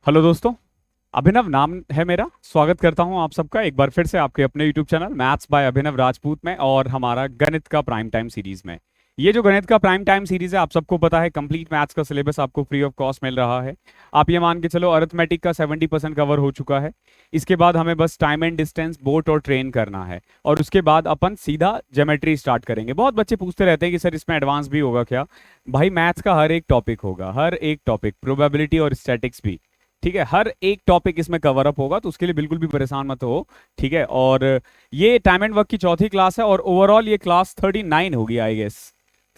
Hello दोस्तों। अभिनव नाम है मेरा। स्वागत करता हूं आप सबका एक बार फिर से आपके अपने यूट्यूब चैनल मैथ्स बाय अभिनव राजपूत में और हमारा गणित का प्राइम टाइम सीरीज में। ये जो गणित का प्राइम टाइम सीरीज है, आप सबको पता है, कंप्लीट मैथ्स का सिलेबस आपको फ्री ऑफ कॉस्ट मिल रहा है। आप ये मान के चलो अरिथमेटिक का 70% कवर हो चुका है। इसके बाद हमें बस टाइम एंड डिस्टेंस, बोट और ट्रेन करना है, और उसके बाद अपन सीधा ज्योमेट्री स्टार्ट करेंगे। बहुत बच्चे पूछते रहते हैं कि सर इसमें एडवांस भी होगा क्या। भाई मैथ्स का हर एक टॉपिक होगा, हर एक टॉपिक, प्रोबेबिलिटी और स्टैटिक्स भी। ठीक है, हर एक टॉपिक इसमें कवर अप होगा, तो उसके लिए बिल्कुल भी परेशान मत हो। ठीक है, और ये टाइम एंड वर्क की चौथी क्लास है और ओवरऑल ये क्लास 39 होगी, आई गेस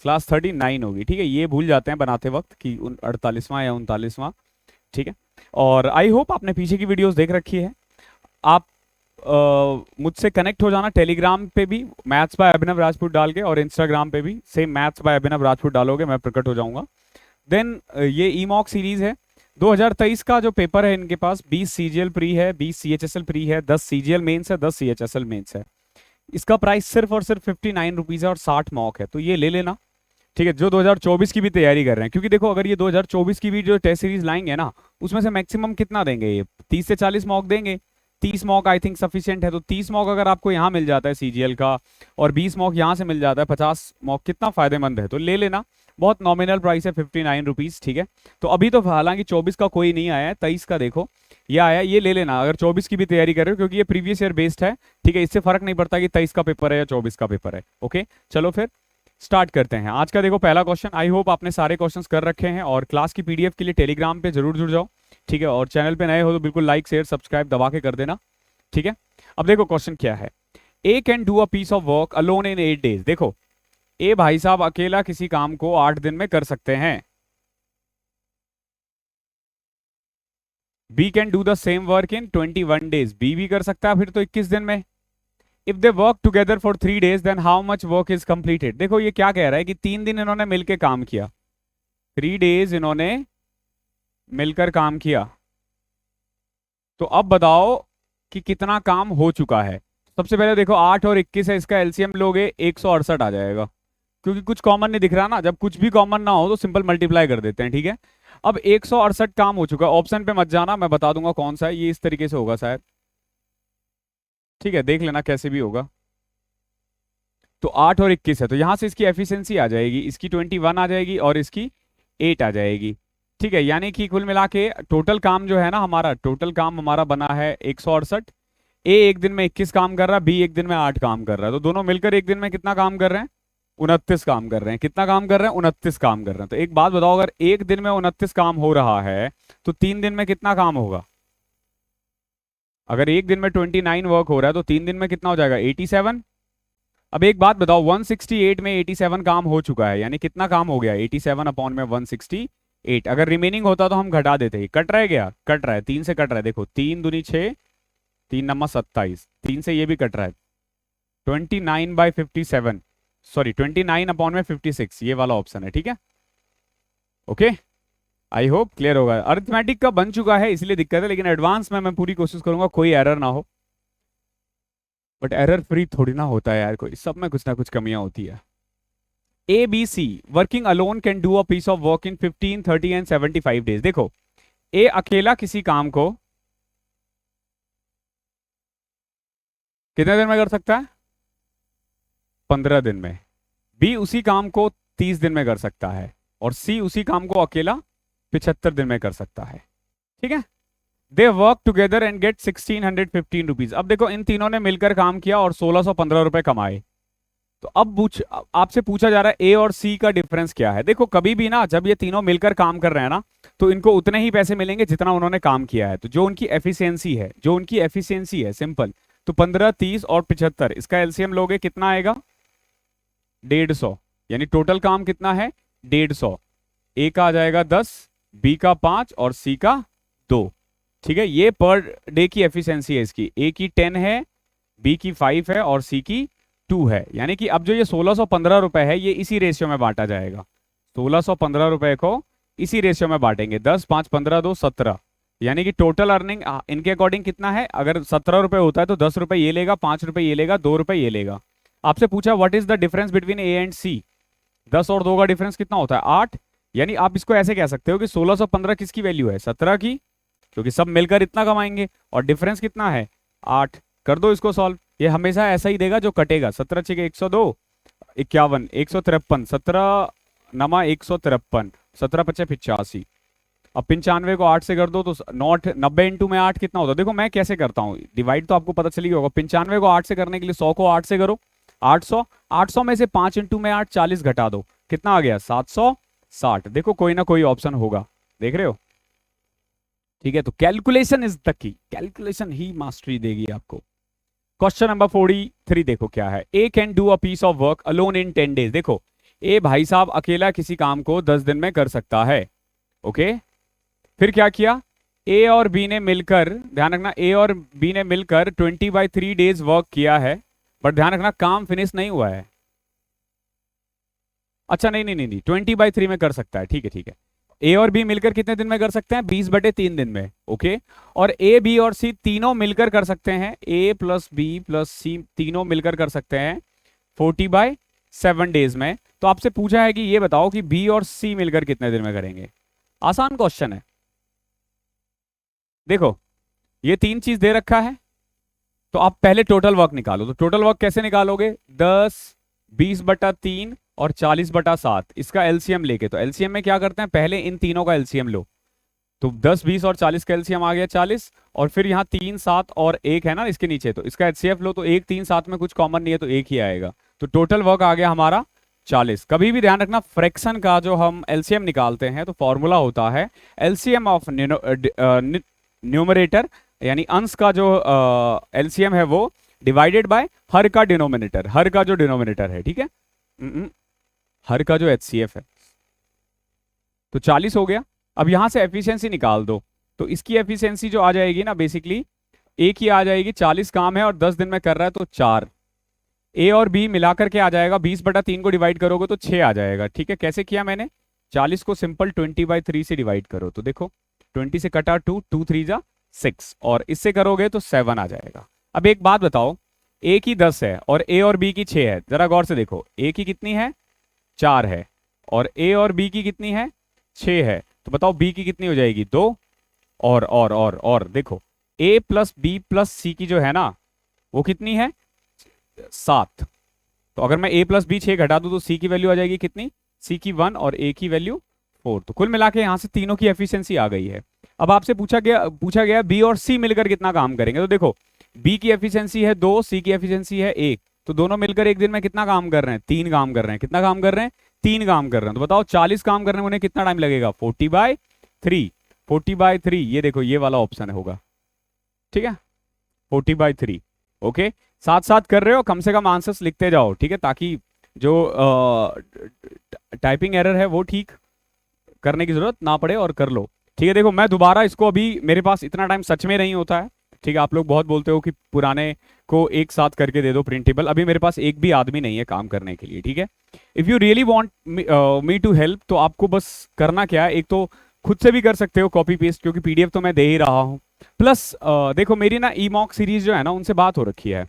क्लास 39 होगी। ठीक है, ये भूल जाते हैं बनाते वक्त कि 48वां या 39वां। ठीक है, और आई होप आपने पीछे की वीडियोस देख रखी है। आप मुझसे कनेक्ट हो जाना टेलीग्राम पे भी मैथ्स बाय अभिनव राजपूत डाल के, और इंस्टाग्राम पे भी सेम मैथ्स बाय अभिनव राजपूत डालोगे, मैं प्रकट हो जाऊंगा। देन ये ई मॉक सीरीज है। 2023 का जो पेपर है इनके पास 20 सीजीएल प्री है, 20 सीएचएसएल प्री है, 10 सीजीएल मेंस है, 10 सीएचएसएल मेंस है। इसका प्राइस सिर्फ और सिर्फ 59 रुपीज है और 60 मॉक है, तो ये ले लेना। ठीक है, जो 2024 की भी तैयारी कर रहे हैं, क्योंकि देखो अगर ये 2024 की भी जो टेस्ट सीरीज लाएंगे ना, उसमें से मैक्सिमम कितना देंगे, ये 30 से 40 मॉक देंगे। 30 मॉक आई थिंक सफिशियंट है, तो 30 मॉक अगर आपको यहाँ मिल जाता है सीजीएल का, और 20 मॉक यहाँ से मिल जाता है, 50 मॉक, कितना फायदेमंद है, तो ले लेना। बहुत नॉमिनल प्राइस है 59 रुपीज। ठीक है, तो अभी तो हालांकि 24 का कोई नहीं आया है, 23 का देखो ये आया, ये ले लेना अगर 24 की भी तैयारी कर रहे हो, क्योंकि ये प्रीवियस ईयर बेस्ड है। ठीक है, इससे फर्क नहीं पड़ता कि 23 का पेपर है या 24 का पेपर है। ओके, चलो फिर स्टार्ट करते हैं। आज का देखो पहला क्वेश्चन, आई होप आपने सारे क्वेश्चंस कर रखे हैं, और क्लास की पीडीएफ के लिए टेलीग्राम पे जरूर जुड़ जाओ। ठीक है, और चैनल पे नए हो तो बिल्कुल लाइक शेयर सब्सक्राइब दबा के कर देना। ठीक है, अब देखो क्वेश्चन क्या है। A can do a piece of work alone in 8 days. देखो ए भाई साहब अकेला किसी काम को 8 दिन में कर सकते हैं। B can do the same work in 21 days. B भी कर सकता है फिर तो 21 दिन में। If they work together for 3 days then how much work is completed. देखो ये क्या कह रहा है कि 3 दिन इन्होंने मिलकर काम किया, 3 डेज इन्होंने मिलकर काम किया, तो अब बताओ कि कितना काम हो चुका है। सबसे पहले देखो 8 और 21 है, इसका एलसीएम लोगे 168 आ जाएगा, क्योंकि कुछ कॉमन नहीं दिख रहा ना। जब कुछ भी कॉमन ना हो तो सिंपल मल्टीप्लाई कर देते हैं। ठीक है, अब 168 काम हो चुका है। ऑप्शन पे मत जाना, मैं बता दूंगा कौन सा है, ये इस तरीके से होगा शायद। ठीक है, देख लेना कैसे भी होगा। तो 8 और 21 है, तो यहां से इसकी एफिशिएंसी आ जाएगी, इसकी 21 आ जाएगी और इसकी 8 आ जाएगी। ठीक है, यानी कि कुल मिला के टोटल काम जो है ना, हमारा टोटल काम हमारा बना है 168। ए एक दिन में 21 काम कर रहा है, बी एक दिन में 8 काम कर रहा है, तो दोनों मिलकर एक दिन में कितना काम कर रहे हैं, 29 काम कर रहे हैं। कितना काम कर रहे हैं, 29 काम कर रहे हैं। तो एक बात बताओ, अगर एक दिन में 29 काम हो रहा है तो 3 दिन में कितना काम होगा। अगर एक दिन में 29 वर्क हो रहा है तो 3 दिन में कितना हो जाएगा, 87। अब एक बात बताओ, 168 में 87 काम हो चुका है, यानी कितना काम हो गया, 87 अपॉन में 168। अगर रिमेनिंग होता तो हम घटा देते। कट रह गया, कट रहा है, 3 से कट रहा है, देखो 3 दूनी 6, 3 नम्मा 27, 3 से ये भी कट रहा है। 29/57, सॉरी 29 अपॉन में 56, ये वाला ऑप्शन है। ठीक है, ओके, आई होप क्लियर होगा। अरिथमेटिक का बन चुका है इसलिए दिक्कत है, लेकिन एडवांस में मैं पूरी कोशिश करूंगा कोई एरर ना हो। बट एरर फ्री थोड़ी ना होता है यार, कोई सब में कुछ ना कुछ कमियां होती है। A B C working alone can do a piece of work in 15, 30 and 75 days. देखो ए अकेला किसी काम को कितने दिन में कर सकता है, 15 दिन में। बी उसी काम को 30 दिन में कर सकता है, और सी उसी काम को अकेला 75 दिन में कर सकता है। ठीक है, they work together and get 1615 rupees. अब देखो इन तीनों ने मिलकर काम किया और 1615 रुपए कमाए। तो अब आपसे पूछा जा रहा है ए और सी का डिफरेंस क्या है। देखो कभी भी ना, जब ये तीनों मिलकर काम कर रहे हैं ना, तो इनको उतने ही पैसे मिलेंगे जितना उन्होंने काम किया है। तो जो उनकी एफिशिएंसी है सिंपल, तो 15, 30 और 75, इसका एलसीएम लोगे कितना आएगा, 150। यानी टोटल काम कितना है, 150। ए का आ जाएगा 10, बी का 5 और सी का 2। ठीक है, ये पर डे की एफिशिएंसी है इसकी। ए की 10 है, बी की 5 है और सी की 2 है। यानी कि अब जो ये 1615 रुपए है, ये इसी रेशियो में बांटा जाएगा। 1615 रुपए को इसी रेशियो में बांटेंगे, 10, 5, 15, 2, 17। यानी कि टोटल अर्निंग इनके अकॉर्डिंग कितना है, अगर 17 रुपए होता है तो 10 रुपए ये लेगा, 5 रुपए ये लेगा, 2 रुपए ये लेगा। आपसे पूछा what is the difference between A and C. 10 और 2 का डिफरेंस कितना होता है, 8। यानी आप इसको ऐसे कह सकते हो कि 1615 किसकी वैल्यू है, 17 की, क्योंकि सब मिलकर इतना कमाएंगे और डिफरेंस कितना है 8। कर दो इसको सॉल्व, ये हमेशा ऐसा ही देगा जो कटेगा। 17 6 102, 51, 153, 17 नमा 153, 17 पचे 85। अब 95 को 8 से कर दो तो नॉट 90 इंटू में 8 कितना होता है। देखो मैं कैसे करता हूँ डिवाइड, तो आपको पता चली होगा। 95 को 8 से करने के लिए 100 को 8 से करो, 800। 800 में से 5 इंटू में 8 40 घटा दो, कितना आ गया 760। देखो कोई ना कोई ऑप्शन होगा, देख रहे हो। ठीक है, तो calculation is the key, calculation ही मास्टरी देगी आपको। क्वेश्चन नंबर 43 देखो क्या है। A can do a piece of work alone in 10 days. देखो ए भाई साहब अकेला किसी काम को 10 दिन में कर सकता है। ओके, फिर क्या किया, ए और बी ने मिलकर, ध्यान रखना ए और बी ने मिलकर 20/3 डेज वर्क किया है, बट ध्यान रखना काम फिनिश नहीं हुआ है। अच्छा नहीं नहीं नहीं नहीं 20/3 में कर सकता है, ठीक है ठीक है। ए और बी मिलकर कितने दिन में कर सकते हैं 20/3 दिन में। ओके, और ए बी और सी तीनों मिलकर कर सकते हैं, ए प्लस बी प्लस सी तीनों मिलकर कर सकते हैं 40/7 डेज में। तो आपसे पूछा है कि ये बताओ कि बी और सी मिलकर कितने दिन में करेंगे। आसान क्वेश्चन है। देखो ये तीन चीज दे रखा है, तो आप पहले टोटल वर्क निकालो। तो टोटल वर्क कैसे निकालोगे, 10 20/3 और 40/7, इसका एलसीएम लेके। तो एलसीएम में क्या करते हैं, पहले इन तीनों का एलसीएम लो। तो 10 20 और 40 का एलसीएम आ गया 40, और फिर यहाँ 3 7 और 1 है ना इसके नीचे, तो इसका एचसीएफ लो। तो 1 3 7 में कुछ कॉमन नहीं है तो 1 ही आएगा। तो टोटल वर्क आ गया हमारा 40। कभी भी ध्यान रखना फ्रैक्शन का जो हम एलसीएम निकालते हैं तो फॉर्मूला होता है एलसीएम ऑफ न्यूमरेटर, यानी अंश का जो एलसीएम है वो डिवाइडेड बाय हर का डिनोमिनेटर, हर का जो डिनोमिनेटर है, ठीक है, हर का जो एचसीएफ है। तो 40 हो गया। अब यहां से एफिशिएंसी निकाल दो, तो इसकी एफिशिएंसी जो आ जाएगी ना बेसिकली एक ही आ जाएगी। 40 काम है और 10 दिन में कर रहा है तो 4। ए और बी मिलाकर के आ जाएगा, 20/3 को डिवाइड करोगे तो 6 आ जाएगा। ठीक है, कैसे किया मैंने, 40 को सिंपल 20/3 से डिवाइड करो। तो देखो 20 से कटा 2, 2 3 जा 6, और इससे करोगे तो 7 आ जाएगा। अब एक बात बताओ, ए की 10 है और ए और बी की 6 है, जरा गौर से देखो। ए की कितनी है 4 है, और ए और बी की कितनी है 6 है। तो बताओ बी की कितनी हो जाएगी 2, और देखो ए प्लस बी प्लस सी की जो है ना वो कितनी है 7। तो अगर मैं ए प्लस बी 6 घटा दूं तो सी की वैल्यू आ जाएगी कितनी, सी की 1 और ए की वैल्यू 4। तो कुल मिला के यहां से तीनों की एफिशिएंसी आ गई है। अब आपसे पूछा गया बी और सी मिलकर कितना काम करेंगे। तो देखो बी की एफिशिएंसी है 2, सी की एफिशिएंसी है 1, तो दोनों मिलकर एक दिन में कितना काम कर रहे हैं, 3 काम कर रहे हैं। कितना काम कर रहे हैं, 3 काम कर रहे हैं। तो बताओ 40 काम करने में उन्हें कितना टाइम लगेगा, 40/3। 40/3 ये देखो ये वाला ऑप्शन होगा, ठीक है, 40/3। ओके, साथ साथ कर रहे हो, कम से कम आंसर्स लिखते जाओ, ठीक है, ताकि जो टाइपिंग एरर है वो ठीक करने की जरूरत ना पड़े, और कर लो। ठीक है, देखो मैं दोबारा इसको, अभी मेरे पास इतना टाइम सच में नहीं होता है। ठीक है, आप लोग बहुत बोलते हो कि पुराने को एक साथ करके दे दो प्रिंटेबल, अभी मेरे पास एक भी आदमी नहीं है काम करने के लिए। ठीक है, if you really want me to help, तो आपको बस करना क्या है, एक तो खुद से भी कर सकते हो कॉपी पेस्ट, क्योंकि पीडीएफ तो मैं दे ही रहा हूँ। प्लस देखो मेरी ना ई मॉक सीरीज जो है ना उनसे बात हो रखी है।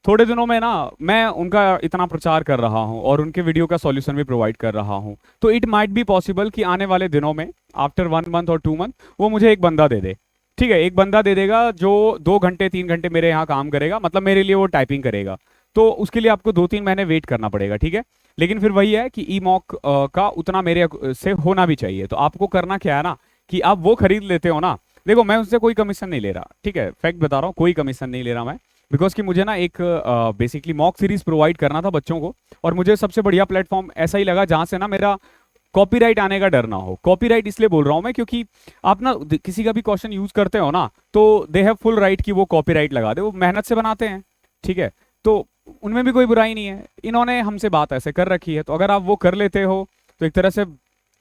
थोड़े दिनों में ना मैं उनका इतना प्रचार कर रहा हूँ और उनके वीडियो का सॉल्यूशन भी प्रोवाइड कर रहा हूँ। तो इट माइट बी पॉसिबल कि आने वाले दिनों में आफ्टर 1 मंथ और 2 मंथ वो मुझे एक बंदा दे दे। ठीक है, एक बंदा दे देगा जो 2 घंटे 3 घंटे मेरे यहाँ काम करेगा, मतलब मेरे लिए वो टाइपिंग करेगा। तो उसके लिए आपको 2-3 महीने वेट करना पड़ेगा। ठीक है, लेकिन फिर वही है कि ई मॉक का उतना मेरे से होना भी चाहिए। तो आपको करना क्या है ना कि आप वो खरीद लेते हो ना। देखो मैं उससे कोई कमीशन नहीं ले रहा, ठीक है, फैक्ट बता रहा हूँ, कोई कमीशन नहीं ले रहा मैं, बिकॉज कि मुझे ना एक बेसिकली मॉक सीरीज प्रोवाइड करना था बच्चों को, और मुझे सबसे बढ़िया प्लेटफॉर्म ऐसा ही लगा जहां से ना मेरा कॉपीराइट आने का डर ना हो। कॉपीराइट इसलिए बोल रहा हूं मैं क्योंकि आप ना किसी का भी क्वेश्चन यूज करते हो ना तो दे हैव फुल राइट कि वो कॉपीराइट लगा दे, वो मेहनत से बनाते हैं। ठीक है, तो उनमें भी कोई बुराई नहीं है, इन्होंने हमसे बात ऐसे कर रखी है। तो अगर आप वो कर लेते हो तो एक तरह से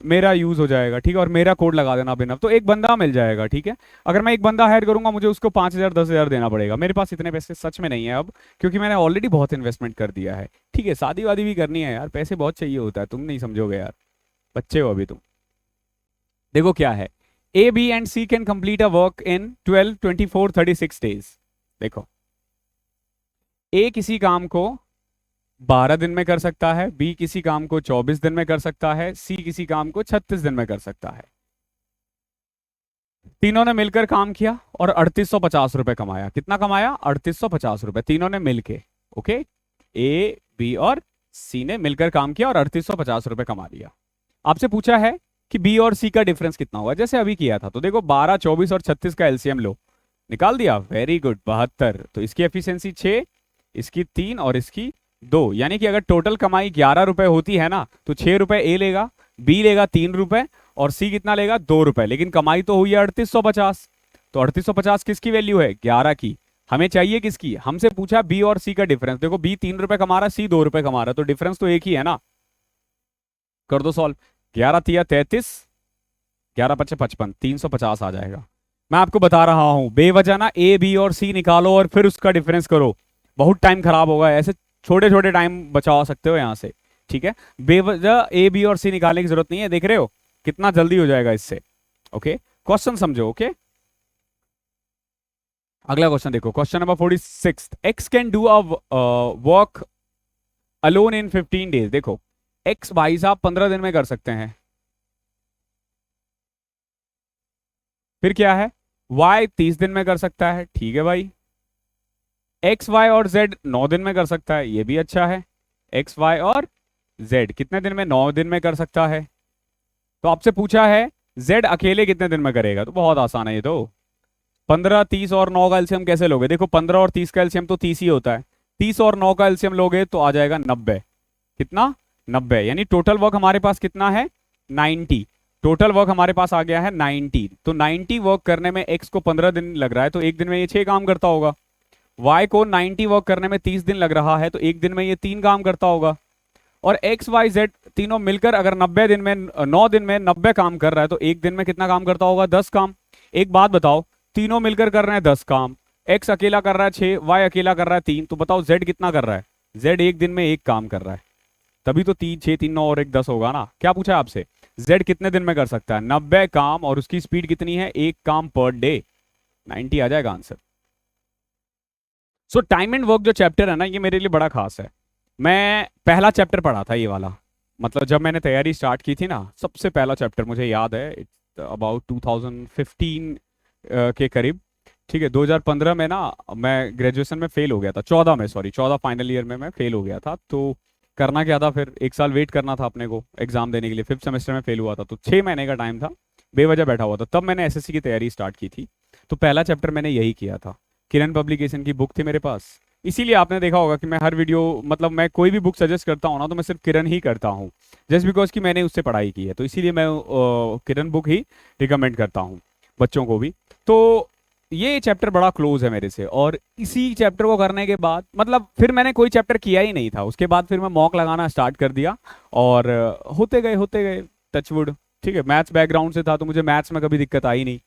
मेरा यूज हो जाएगा। ठीक है, और मेरा कोड लगा देना बिना, तो एक बंदा मिल जाएगा। ठीक है, अगर मैं एक बंदा हायर करूंगा मुझे उसको 5,000 10,000 देना पड़ेगा। मेरे पास इतने पैसे सच में नहीं है अब, क्योंकि मैंने ऑलरेडी बहुत इन्वेस्टमेंट कर दिया है। ठीक है, शादी वादी भी करनी है यार, पैसे बहुत चाहिए होता है, तुम नहीं समझोगे यार, बच्चे हो अभी तुम। देखो क्या है, A B and C can complete a work in 12 24 36 days. देखो ए किसी काम को 12 दिन में कर सकता है, बी किसी काम को 24 दिन में कर सकता है, सी किसी काम को 36 दिन में कर सकता है। तीनों ने मिलकर काम किया और 3850 रुपए कमाया। कितना कमाया? 3850 रुपए, तीनों ने मिलके। ओके, ए बी और सी ने मिलकर काम किया और 3850 रुपए कमा लिया। आपसे पूछा है कि बी और सी का डिफरेंस कितना होगा, जैसे अभी किया था। तो देखो 12, 24 और 36 का एलसीएम लो, निकाल दिया, वेरी गुड, 72। तो इसकी एफिशिएंसी 6, इसकी 3 और इसकी 2, यानी कि अगर टोटल कमाई 11 रुपए होती है ना, तो 6 रुपए ए लेगा, बी लेगा 3 रुपए और सी कितना लेगा? 2 रुपए। लेकिन कमाई तो हुई है 3850। तो 3850 किसकी वैल्यू है? 11 की। हमें चाहिए किसकी? हमसे पूछा बी और सी का डिफरेंस। देखो बी 3 रुपए कमा रहा है, सी 2 रुपए कमा रहा है, तो डिफरेंस तो एक ही है ना। कर दो सॉल्व। 11 तिया 33, 11 पचे 55, 350 आ जाएगा। मैं आपको बता रहा हूं, बेवजह ना ए बी और सी निकालो और फिर उसका डिफरेंस करो, बहुत टाइम खराब होगा। ऐसे छोटे छोटे टाइम बचा सकते हो यहां से, ठीक है। बेवजह ए बी और सी निकालने की जरूरत नहीं है। देख रहे हो कितना जल्दी हो जाएगा इससे। ओके, क्वेश्चन समझो। ओके, अगला क्वेश्चन देखो, question number 46। X can do a work alone in 15 days. देखो एक्स भाई साहब 15 दिन में कर सकते हैं। फिर क्या है? वाई 30 दिन में कर सकता है, ठीक है भाई। एक्स वाई और जेड 9 दिन में कर सकता है, ये भी अच्छा है। एक्स वाई और जेड कितने दिन में? 9 दिन में कर सकता है। तो आपसे पूछा है जेड अकेले कितने दिन में करेगा, तो बहुत आसान है ये तो। 15, 30 और 9 का एलसीएम कैसे लोगे? देखो 15 और 30 का एलसीएम तो 30 ही होता है। 30 और 9 का एलसीएम लोगे तो आ जाएगा 90। कितना? 90। यानी टोटल वर्क हमारे पास कितना है? 90। टोटल वर्क हमारे पास आ गया है 90। तो 90 वर्क करने में एक्स को 15 दिन लग रहा है, तो एक दिन में ये 6 काम करता होगा। वाई को 90 वर्क करने में 30 दिन लग रहा है, तो एक दिन में ये 3 काम करता होगा। और एक्स वाई जेड तीनों मिलकर अगर 90 दिन में 9 दिन में 90 काम कर रहा है, तो एक दिन में कितना काम करता होगा? 10 काम। एक बात बताओ, तीनों मिलकर कर रहे हैं 10 काम, एक्स अकेला कर रहा है 6, वाई अकेला कर रहा है 3, तो बताओ जेड कितना कर रहा है? जेड एक दिन में 1 काम कर रहा है, तभी तो 3, 6, 3, 9 और 1 10 होगा ना। क्या पूछा है आपसे? जेड कितने दिन में कर सकता है? 90 काम, और उसकी स्पीड कितनी है? 1 काम पर डे। 90 आ जाएगा answer. So time and work जो चैप्टर है ना, ये मेरे लिए बड़ा खास है। मैं पहला चैप्टर पढ़ा था ये वाला, मतलब जब मैंने तैयारी स्टार्ट की थी ना, सबसे पहला चैप्टर मुझे याद है, इट्स अबाउट 2015 के करीब, ठीक है। 2015 में ना मैं ग्रेजुएशन में फेल हो गया था, 14 में, सॉरी 14 फाइनल ईयर में मैं फेल हो गया था। तो करना क्या था फिर? 1 साल वेट करना था अपने को एग्जाम देने के लिए। 5th सेमेस्टर में फेल हुआ था, तो 6 महीने का टाइम था, बेवजह बैठा हुआ था। तब मैंने एसएससी की तैयारी स्टार्ट की थी, तो पहला चैप्टर मैंने यही किया था। किरण पब्लिकेशन की बुक थी मेरे पास, इसीलिए आपने देखा होगा कि मैं हर वीडियो, मतलब मैं कोई भी बुक सजेस्ट करता हूँ ना, तो मैं सिर्फ किरण ही करता हूँ, जस्ट बिकॉज कि मैंने उससे पढ़ाई की है। तो इसीलिए मैं किरण बुक ही रिकमेंड करता हूँ बच्चों को भी। तो ये चैप्टर बड़ा क्लोज है मेरे से, और इसी चैप्टर को करने के बाद मतलब फिर मैंने कोई चैप्टर किया ही नहीं था। उसके बाद फिर मैं मॉक लगाना स्टार्ट कर दिया, और होते गए टचवुड, ठीक है। मैथ्स बैकग्राउंड से था, तो मुझे मैथ्स में कभी दिक्कत आई नहीं,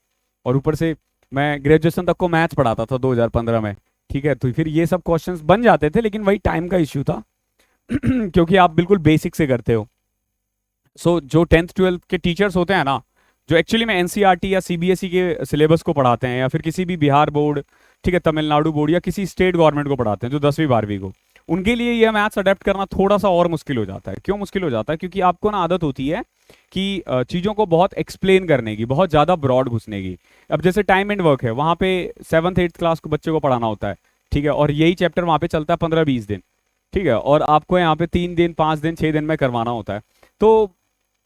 और ऊपर से मैं ग्रेजुएशन तक को मैथ्स पढ़ाता था 2015 में, ठीक है। तो फिर ये सब क्वेश्चंस बन जाते थे, लेकिन वही टाइम का इश्यू था क्योंकि आप बिल्कुल बेसिक से करते हो। सो जो 10th 12th के टीचर्स होते हैं ना, जो एक्चुअली में एनसीईआरटी या सीबीएसई के सिलेबस को पढ़ाते हैं, या फिर किसी भी बिहार बोर्ड, ठीक है, तमिलनाडु बोर्ड, या किसी स्टेट गवर्नमेंट को पढ़ाते हैं जो 10वीं 12वीं को, उनके लिए यह मैथ्स अडेप्ट करना थोड़ा सा और मुश्किल हो जाता है। क्यों मुश्किल हो जाता है? क्योंकि आपको ना आदत होती है कि चीज़ों को बहुत एक्सप्लेन करने की, बहुत ज़्यादा ब्रॉड घुसने की। अब जैसे टाइम एंड वर्क है, वहाँ पे 7th 8th क्लास को बच्चे को पढ़ाना होता है, ठीक है, और यही चैप्टर वहाँ पे चलता है 15-20 दिन, ठीक है, और आपको यहाँ पे 3 दिन 5 दिन 6 दिन में करवाना होता है। तो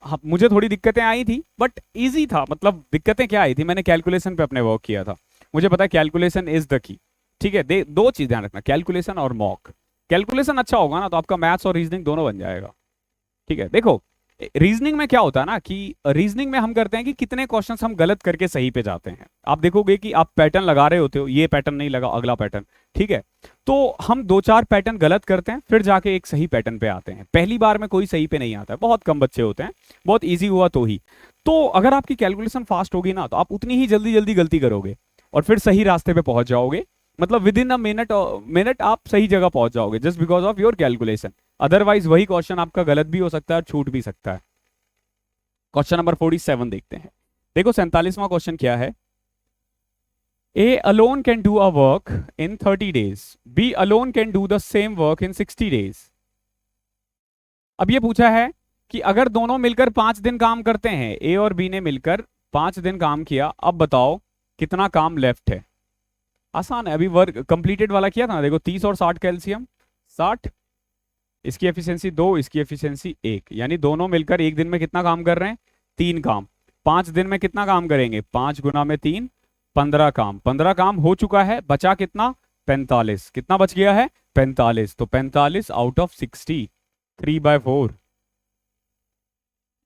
हाँ, मुझे थोड़ी दिक्कतें आई थी, बट इजी था। मतलब दिक्कतें क्या आई थी? मैंने कैलकुलेशन पे अपने वर्क किया था। मुझे पता है कैलकुलेशन इज द की, ठीक है। दो चीज ध्यान रखना, कैलकुलेशन और मॉक। कैलकुलेशन अच्छा होगा ना, तो आपका मैथ्स और रीजनिंग दोनों बन जाएगा, ठीक है। देखो रीजनिंग में क्या होता है ना, कि रीजनिंग में हम करते हैं कि कितने क्वेश्चंस हम गलत करके सही पे जाते हैं। आप देखोगे कि आप पैटर्न लगा रहे होते हो, ये पैटर्न नहीं लगा, अगला पैटर्न, ठीक है। तो हम 2-4 पैटर्न गलत करते हैं, फिर जाके एक सही पैटर्न पे आते हैं। पहली बार में कोई सही पे नहीं आता है, बहुत कम बच्चे होते हैं, बहुत ईजी हुआ तो ही। तो अगर आपकी कैलकुलेशन फास्ट होगी ना, तो आप उतनी ही जल्दी जल्दी गलती करोगे, और फिर सही रास्ते पे पहुंच जाओगे। मतलब विद इन अ मिनट आप सही जगह पहुंच जाओगे, just because of your calculation. Otherwise वही क्वेश्चन आपका गलत भी हो सकता है और छूट भी सकता है। क्वेश्चन नंबर 47 देखते हैं। देखो 47वां क्वेश्चन क्या है? A alone can do a work in 30 days. B alone can do the same work in 60 days. अब ये पूछा है कि अगर दोनों मिलकर 5 दिन काम करते हैं, A और B ने मिलकर 5 दिन काम किया, अब बताओ कितना काम लेफ्ट है। आसान है, अभी वर्क कंप्लीटेड वाला किया था ना, देखो 30 और 60 का एलसीएम 60, इसकी एफिशिएंसी 2, इसकी एफिशिएंसी 1, यानी दोनों मिलकर एक दिन में कितना काम कर रहे हैं, 3 काम। 5 दिन में कितना काम करेंगे, 5 गुना में 3, 15 काम। 15 काम हो चुका है, बचा कितना, 45। कितना बच गया है, 45। तो 45 आउट ऑफ 60, 3/4।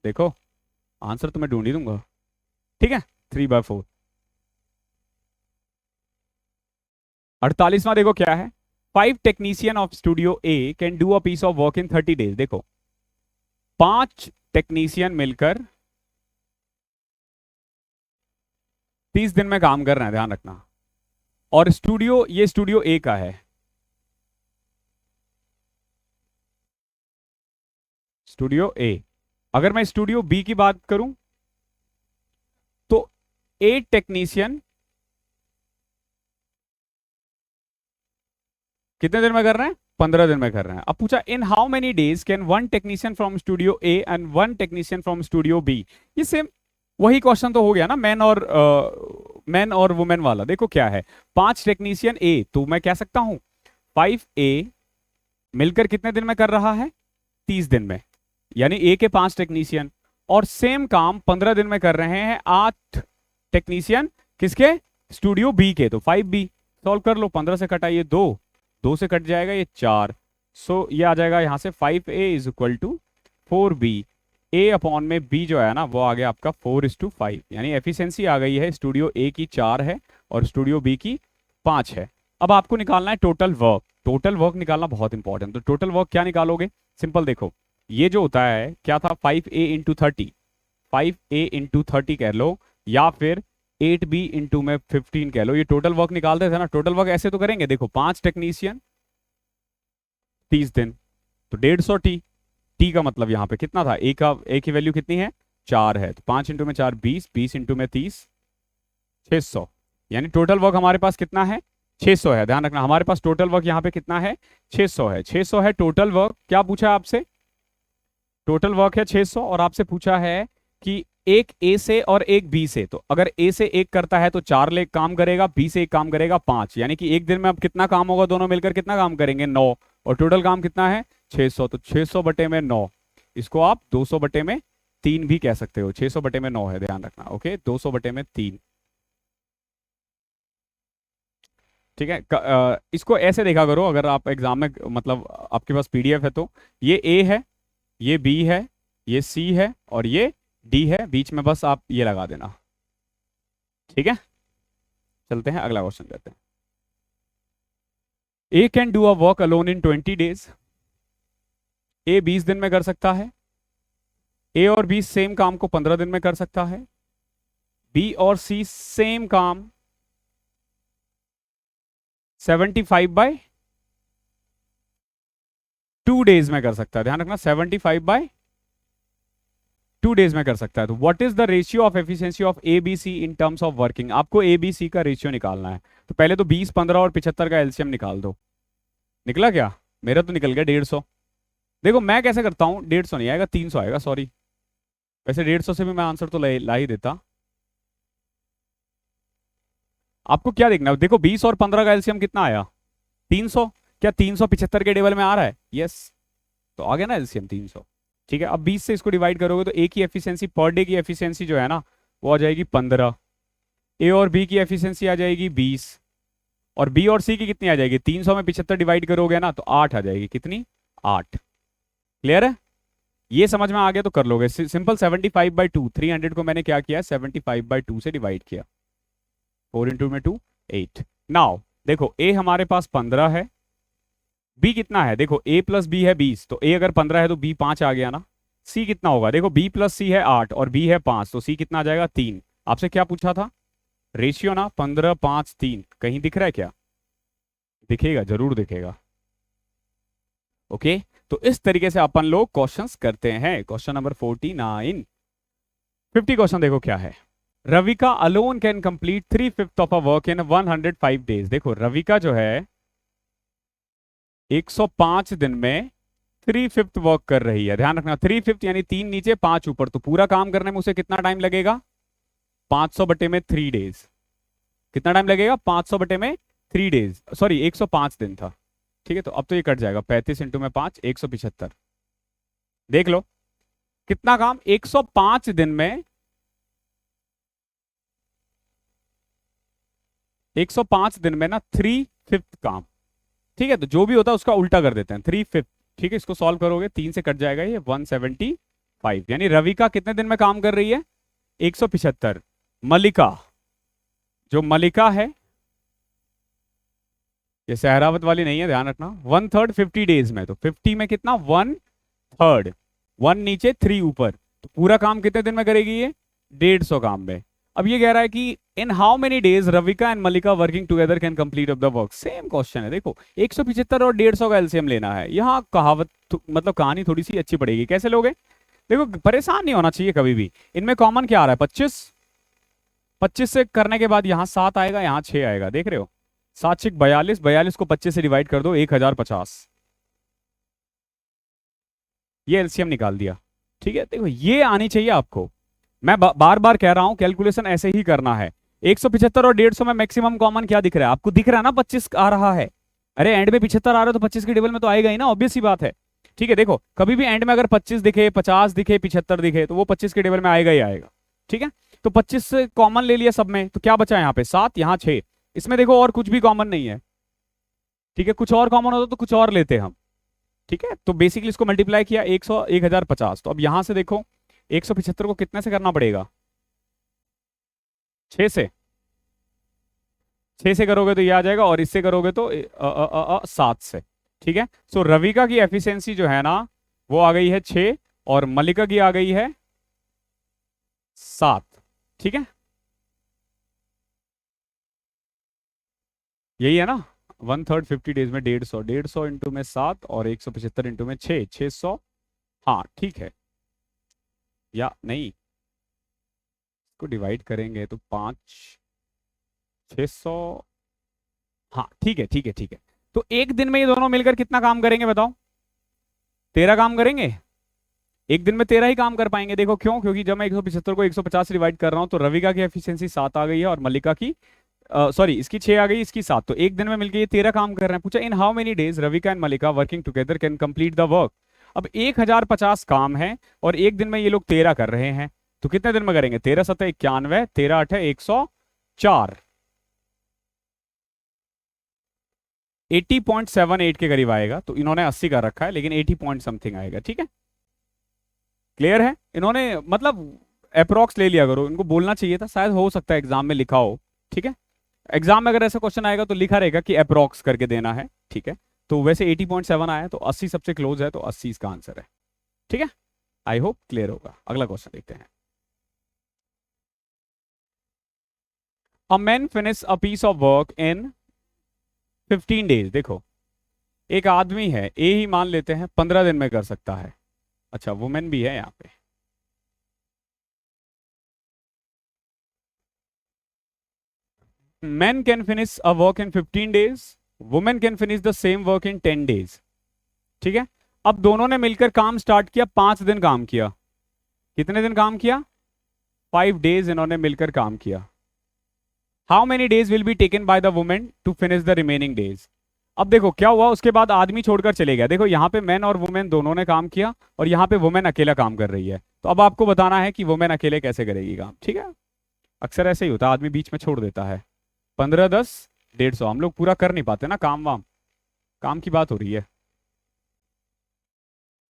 देखो आंसर तो मैं ढूंढ ही दूंगा, ठीक है, 3/4। 48वां देखो क्या है, 5 technician of studio A can do a piece of work in 30 days. देखो 5 टेक्नीशियन मिलकर 30 दिन में काम कर रहे हैं, ध्यान रखना। और स्टूडियो, ये स्टूडियो ए का है, स्टूडियो ए। अगर मैं स्टूडियो बी की बात करूं तो 8 टेक्नीशियन कितने दिन में कर रहे हैं, 15 दिन में कर रहे हैं। अब पूछा in how many days can 1 technician from studio A and 1 technician from studio B. ये सेम वही क्वेश्चन तो हो गया ना, मैन और वुमेन वाला। देखो क्या है, 5 टेक्नीशियन ए, तो मैं कह सकता हूं 5A मिलकर कितने दिन में कर रहा है, 30 दिन में, यानी ए के 5 टेक्नीशियन। और सेम काम 15 दिन में कर रहे हैं 8 टेक्नीशियन, किसके, स्टूडियो बी के। तो 5B सॉल्व कर लो, 15 से कटाइए 2, 2 से कट जाएगा ये 4। सो ये आ जाएगा यहां से 5A is equal to 4B। A upon में B जो है ना वो आ गया आपका 4:5, यानी एफिशिएंसी आ गई है स्टूडियो A की 4 है और स्टूडियो B की 5 है। अब आपको निकालना है टोटल वर्क। टोटल वर्क निकालना बहुत इंपॉर्टेंट। तो टोटल वर्क क्या निकालोगे, सिंपल देखो, ये जो होता है क्या था, 5A इंटू 30, 5A इंटू 30 कह लो, या फिर 8B इंटू में 15 कह लो। ये टोटल वर्क निकालते थे ना। टोटल वर्क ऐसे तो करेंगे, देखो 5 टेक्नीशियन 30 दिन, तो 150 टी का मतलब यहाँ पे कितना था, ए की वैल्यू कितनी है, 4 है, तो 5 इंटू में 4 20, 20 इंटू में 30 600। यानी टोटल वर्क हमारे पास कितना है, 600 है। ध्यान रखना हमारे पास टोटल वर्क यहाँ पे कितना है, 600 है। 600 है टोटल वर्क। क्या पूछा है आपसे, टोटल वर्क है 600 और आपसे पूछा है कि एक ए से और एक बी से। तो अगर ए से एक करता है तो 4 ले काम करेगा, बी से एक काम करेगा 5, यानी कि एक दिन में अब कितना काम होगा, दोनों मिलकर कितना काम करेंगे, 9। और टोटल काम कितना है, 600। तो 600 बटे में 9, इसको आप 200 बटे में 3 भी कह सकते हो। 600 बटे में 9 है, ध्यान रखना, ओके, 200 बटे में 3, ठीक है। इसको ऐसे देखा करो, अगर आप एग्जाम में मतलब आपके पास पीडीएफ है तो ये ए है, ये बी है, ये सी है और ये डी है, बीच में बस आप ये लगा देना, ठीक है। चलते हैं अगला क्वेश्चन करते हैं। A can do a work alone in 20 days. A 20 दिन में कर सकता है। ए और बी सेम काम को 15 दिन में कर सकता है। बी और सी सेम काम 75/2 डेज में कर सकता है। ध्यान रखना 75/2 डेज में कर सकता है। तो what is the ratio of efficiency of A B C in terms of working. आपको ए बी सी का रेशियो निकालना है। तो पहले तो 20, 15 और 75 का एलसीएम निकाल दो। निकला क्या, मेरा तो निकल गया 150। देखो मैं कैसे करता हूं, 150 नहीं आएगा, 300 आएगा, सॉरी। वैसे 150 से भी मैं आंसर तो ला ही देता। आपको क्या देखना है, देखो 20 और 15 का एलसीएम कितना आया, 300। क्या 375 के टेबल में आ रहा है, यस, तो आ गया ना एलसीएम 300, ठीक है। अब 20 से इसको डिवाइड करोगे तो ए की एफिशिएंसी पर डे की एफिशिएंसी जो है ना वो आ जाएगी 15। ए और बी की एफिशिएंसी आ जाएगी 20 और बी और सी की कितनी आ जाएगी, 300 में 75 डिवाइड करोगे ना तो 8 आ जाएगी, कितनी, 8। क्लियर है, ये समझ में आ गया तो कर लोगे सिंपल। 75/2, 300 को मैंने क्या किया, 75/2 से डिवाइड किया, 4 इंटू में 2 8। नाउ देखो ए हमारे पास 15 है, बी कितना है, देखो ए प्लस बी है 20, तो ए अगर 15 है तो बी 5 आ गया ना। सी कितना होगा, देखो बी प्लस सी है 8 और बी है 5, तो सी कितना आ जाएगा, 3। आपसे क्या पूछा था, रेशियो ना, 15 5 3, कहीं दिख रहा है क्या, दिखेगा, जरूर दिखेगा, ओके। तो इस तरीके से अपन लोग क्वेश्चंस करते हैं। क्वेश्चन नंबर 49, 50 क्वेश्चन देखो क्या है। Ravika alone can complete 3/5 of a work in 105 days. देखो रविका जो है 105 दिन में 3/5 वर्क कर रही है। ध्यान रखना 3/5 यानी 3 नीचे 5 ऊपर, तो पूरा काम करने में उसे कितना टाइम लगेगा, 500/3 डेज। कितना टाइम लगेगा? 500/3 डेज, सॉरी 105 दिन था। ठीक है, तो अब तो ये कट जाएगा, 35 इंटू में 5, 175। देख लो कितना काम 105 दिन में, 105 दिन में ना 3/5 काम। ठीक है, तो जो भी होता है उसका उल्टा कर देते हैं, 3/5। ठीक है, इसको सॉल्व करोगे 3 से कट जाएगा ये 175। यानी रविका कितने दिन में काम कर रही है? 175। मलिका, जो मलिका है, ये सहरावत वाली नहीं है, ध्यान रखना, 1/3 50 डेज में। तो 50 में कितना? 1/3, 1 नीचे 3 ऊपर, तो पूरा काम कितने दिन में करेगी ये? 150 काम में। अब ये कह रहा है कि in how many days Ravika and Mallika working together can complete of the work. Same question है, देखो 175 और 150 का एलसीएम लेना है। यहाँ कहावत मतलब कहानी थोड़ी सी अच्छी पड़ेगी। कैसे लोगे? देखो परेशान नहीं होना चाहिए कभी भी। इनमें कॉमन क्या आ रहा है? 25। 25 से करने के बाद यहाँ 7 आएगा, यहाँ 6 आएगा, देख रहे हो? 7 6 42, 42 को 25 से डिवाइड कर दो, 1050। ये एलसीएम निकाल दिया। ठीक है, देखो ये आनी चाहिए आपको। मैं बार बार कह रहा हूं कैलकुलेशन ऐसे ही करना है। 175 और 150 में मैक्सिमम कॉमन क्या दिख रहा है आपको? दिख रहा है ना 25 आ रहा है। अरे एंड में 75 आ रहा है तो 25 की टेबल में तो आएगा ही ना, ऑब्वियस सी बात है। ठीक है, देखो कभी भी एंड में अगर 25 दिखे, 50 दिखे, 75 दिखे, तो वो 25 की टेबल में आएगा ही आएगा। ठीक है, तो 25 से कॉमन ले लिया सब में, तो क्या बचा यहाँ पे? 7, यहाँ 6। इसमें देखो और कुछ भी कॉमन नहीं है। ठीक है, कुछ और कॉमन होता तो कुछ और लेते हम। ठीक है, तो बेसिकली इसको मल्टीप्लाई किया 1050। तो अब यहां से देखो 175 को कितने से करना पड़ेगा? 6 से। 6 से करोगे तो ये आ जाएगा, और इससे करोगे तो 7 से। ठीक है, सो रविका की एफिशिएंसी जो है ना वो आ गई है 6, और मलिका की आ गई है 7। ठीक है, यही है ना? 1/3 50 डेज में 150, 150 इंटू में 7 और 175 इंटू में 6, 600। हाँ ठीक है, या नहीं, इसको डिवाइड करेंगे तो 5, 600। हाँ ठीक है, ठीक है, ठीक है। तो एक दिन में ये दोनों मिलकर कितना काम करेंगे बताओ? 13 काम करेंगे। एक दिन में 13 ही काम कर पाएंगे। देखो क्यों? क्योंकि जब मैं 175 को 150 से डिवाइड कर रहा हूं तो रविका की एफिशिएंसी 7 आ गई है, और मल्लिका की सॉरी इसकी 6 आ गई, इसकी 7। तो एक दिन में मिलकर ये 13 काम कर रहे हैं। पूछा in how many days Ravika and Mallika working together can complete the work. अब 1050 काम है और एक दिन में ये लोग 13 कर रहे हैं, तो कितने दिन में करेंगे? 13 7 91, 13 8 104, 80.78 के करीब आएगा। तो इन्होंने 80 का रखा है, लेकिन 80 पॉइंट समथिंग आएगा। ठीक है, क्लियर है? इन्होंने मतलब अप्रोक्स ले लिया करो, इनको बोलना चाहिए था, शायद हो सकता है एग्जाम में लिखा हो। ठीक है, एग्जाम में अगर ऐसा क्वेश्चन आएगा तो लिखा रहेगा कि अप्रोक्स करके देना है। ठीक है, तो वैसे 80.7 आया, तो 80 सबसे क्लोज है, तो 80 इसका आंसर है। ठीक है, आई होप क्लियर होगा। अगला क्वेश्चन देखते हैं। A man finish a piece of work in 15 days. देखो एक आदमी है, ए ही मान लेते हैं, 15 दिन में कर सकता है। अच्छा वुमेन भी है यहाँ पे। Men can finish a work in 15 days, women can finish the same work in 10 days। ठीक है, अब दोनों ने मिलकर काम स्टार्ट किया, 5 दिन काम किया। कितने दिन काम किया? 5 डेज इन्होंने मिलकर काम किया। How many days will be taken by the women to finish the remaining days. अब देखो क्या हुआ, उसके बाद आदमी छोड़कर चले गया। देखो यहाँ पे मैन और वुमेन दोनों ने काम किया, और यहाँ पे वुमेन अकेला काम कर रही है। तो अब आपको बताना है कि वुमेन अकेले कैसे करेगी काम। ठीक है, अक्सर ऐसे ही होता है, आदमी बीच में छोड़ देता है। 15 10 150, हम लोग पूरा कर नहीं पाते ना काम वाम, काम की बात हो रही है।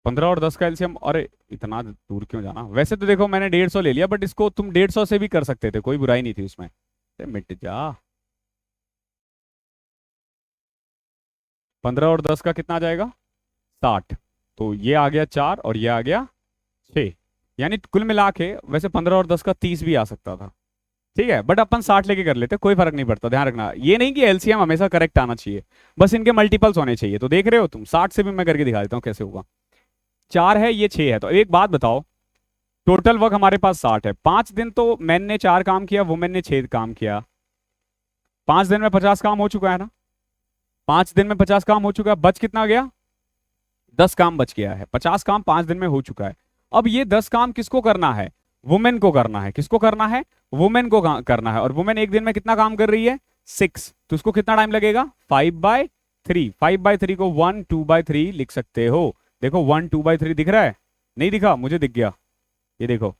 15 और 10 का एलसीएम, अरे इतना दूर क्यों जाना? वैसे तो देखो मैंने 150 ले लिया, बट इसको तुम 150 से भी कर सकते थे, कोई बुराई नहीं थी उसमें। मिट जा। 15 और 10 का कितना आ जाएगा? 60। तो ये आ गया 4 और ये आ गया 6, यानी कुल मिला के वैसे 15 और 10 का 30 भी आ सकता था। ठीक है, बट अपन 60 लेके कर लेते, कोई फर्क नहीं पड़ता। ध्यान रखना ये नहीं कि एलसीएम हमेशा करेक्ट आना चाहिए, बस इनके मल्टीपल्स होने चाहिए। तो देख रहे हो तुम, 60 से भी मैं करके दिखा देता हूँ कैसे होगा। 4 है, ये 6 है। तो एक बात बताओ, टोटल वर्क हमारे पास 60 है। 5 दिन तो मैन ने 4 काम किया, वुमेन ने 6 काम किया। 5 दिन में 50 काम हो चुका है ना? 5 दिन में 50 काम हो चुका है, बच कितना गया? 10 काम बच गया है। 50 काम 5 दिन में हो चुका है। अब ये 10 काम किसको करना है? वुमेन को करना है। किसको करना है? वुमेन को करना है। और वुमेन एक दिन में कितना काम कर रही है? 6। तो उसको कितना टाइम लगेगा? 5/3। 5/3 को 1/2/3 लिख सकते हो। देखो 1/2/3 दिख रहा है? नहीं दिखा? मुझे दिख गया, ये देखो।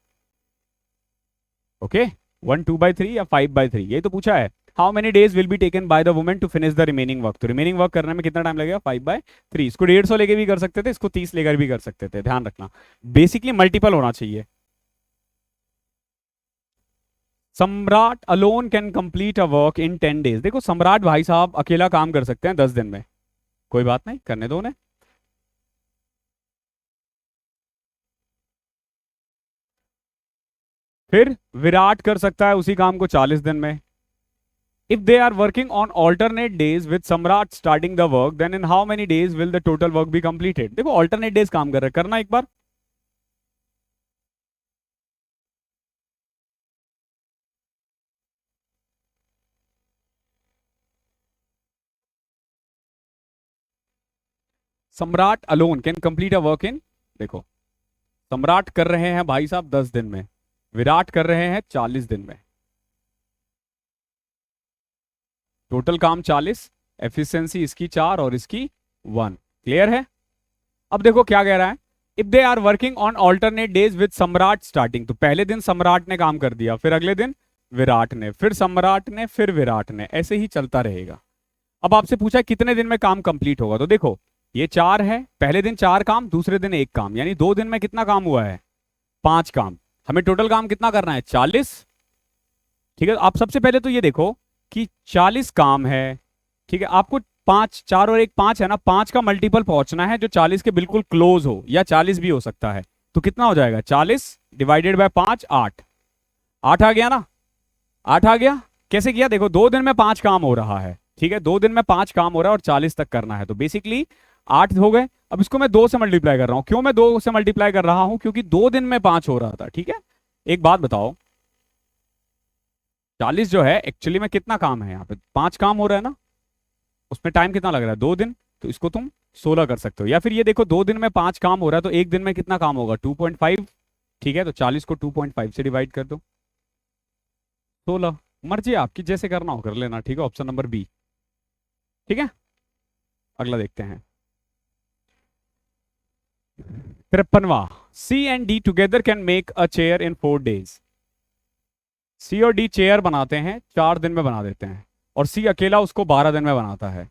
ओके, 1/2/3 या 5/3, यही तो पूछा है। How many days will be taken by the women to finish the remaining work. तो रिमेनिंग वर्क करने में कितना टाइम लगेगा? 5/3। इसको 150 लेके भी कर सकते थे, इसको 30 लेकर भी कर सकते थे, ध्यान रखना। बेसिकली मल्टीपल होना चाहिए। सम्राट alone can complete a work in 10 days. देखो सम्राट भाई साहब अकेला काम कर सकते हैं 10 दिन में। कोई बात नहीं, करने दो उन्हें। फिर विराट कर सकता है उसी काम को 40 दिन में। If they are working on alternate days with Samrat starting the work, then in how many days will the total work be completed? देखो alternate days काम कर रहे हैं, करना एक बार। सम्राट alone can complete a work इन, देखो सम्राट कर रहे हैं भाई साहब 10 दिन में, विराट कर रहे हैं 40 दिन में। टोटल काम 40, एफिशिएंसी इसकी 4 और इसकी 1। क्लियर है? अब देखो क्या कह रहा है। If they are working on alternate days with Samrat starting, तो पहले दिन सम्राट ने काम कर दिया, फिर अगले दिन विराट ने, फिर सम्राट ने, फिर विराट ने, ऐसे ही चलता रहेगा। अब आपसे पूछा है कितने दिन में काम कंप्लीट होगा, तो देखो ये 4 है, पहले दिन 4 काम, दूसरे दिन 1 काम, यानी 2 दिन में कितना काम हुआ है? 5 काम। हमें टोटल काम कितना करना है? 40। ठीक है, आप सबसे पहले तो ये देखो कि 40 काम है। ठीक है, आपको 5, 4 और 1 5 है ना, 5 का मल्टीपल पहुंचना है जो 40 के बिल्कुल क्लोज हो, या 40 भी हो सकता है। तो कितना हो जाएगा? 40 डिवाइडेड बाय 5, 8। 8 आ गया ना? 8 आ गया। कैसे किया? देखो 2 दिन में 5 काम हो रहा है। ठीक है, 2 दिन में 5 काम हो रहा है और 40 तक करना है, तो बेसिकली 8 हो गए। अब इसको मैं 2 से मल्टीप्लाई कर रहा हूं। क्यों मैं 2 से मल्टीप्लाई कर रहा हूं? क्योंकि 2 दिन में 5 हो रहा था। ठीक है, एक बात बताओ, 40 जो है एक्चुअली में कितना काम है? यहाँ पे 5 काम हो रहा है ना, उसमें टाइम कितना लग रहा है? 2 दिन। तो इसको तुम 16 कर सकते हो। या फिर ये देखो 2 दिन में 5 काम हो रहा है, तो एक दिन में कितना काम होगा? 2.5। ठीक है, तो 40 को 2.5 से डिवाइड कर दो, 16। मर्जी है आपकी, जैसे करना हो कर लेना। ठीक है, ऑप्शन नंबर बी। ठीक है, अगला देखते हैं। 53वां, C and D together can make a chair in 4 days. C और डी चेयर बनाते हैं 4 दिन में बना देते हैं, और सी अकेला उसको 12 दिन में बनाता है।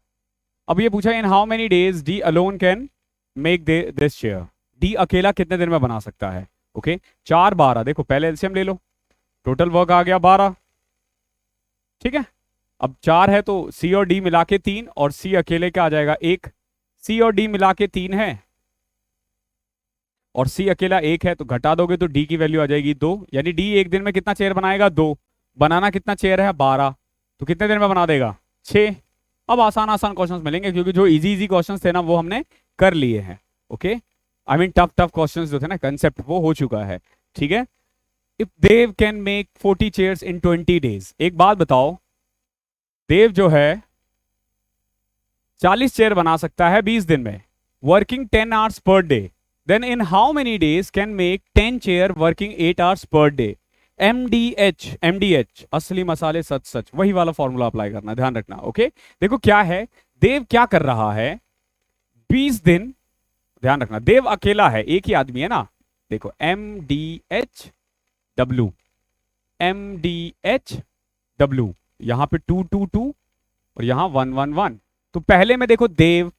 अब ये पूछा in how many days D alone can make this chair. D अकेला कितने दिन में बना सकता है? ओके, 4 12, देखो पहले एलसीएम ले लो, टोटल वर्क आ गया 12। ठीक है, अब 4 है तो सी और डी मिला के 3, और सी अकेले का आ जाएगा 1। सी और डी मिला के 3 है, और सी अकेला 1 है, तो घटा दोगे तो डी की वैल्यू आ जाएगी 2। यानी डी एक दिन में कितना चेयर बनाएगा? 2। बनाना कितना चेयर है? 12। तो कितने दिन में बना देगा? 6। अब आसान आसान क्वेश्चंस मिलेंगे, क्योंकि जो इजी इजी क्वेश्चंस थे ना वो हमने कर लिए हैं। Okay, I mean tough tough questions जो थे ना, कंसेप्ट वो हो चुका है। ठीक है, if Dev can make 40 chairs in 20 days, एक बात बताओ, देव जो है 40 चेयर बना सकता है 20 दिन में, working 10 hours per day, then in how many days can make 10 chair working 8 hours per day. MDH, MDH असली मसाले सच सच, वही वाला फॉर्मूला अप्लाई करना, ध्यान रखना। ओके, देखो क्या है, देव क्या कर रहा है 20 दिन, ध्यान रखना, देव अकेला है, एक ही आदमी है ना। देखो एमडीएच डब्ल्यू, एमडीएच डब्ल्यू, यहां पे 2 2 2 और यहां 1 1 1। तो पहले में देखो देव,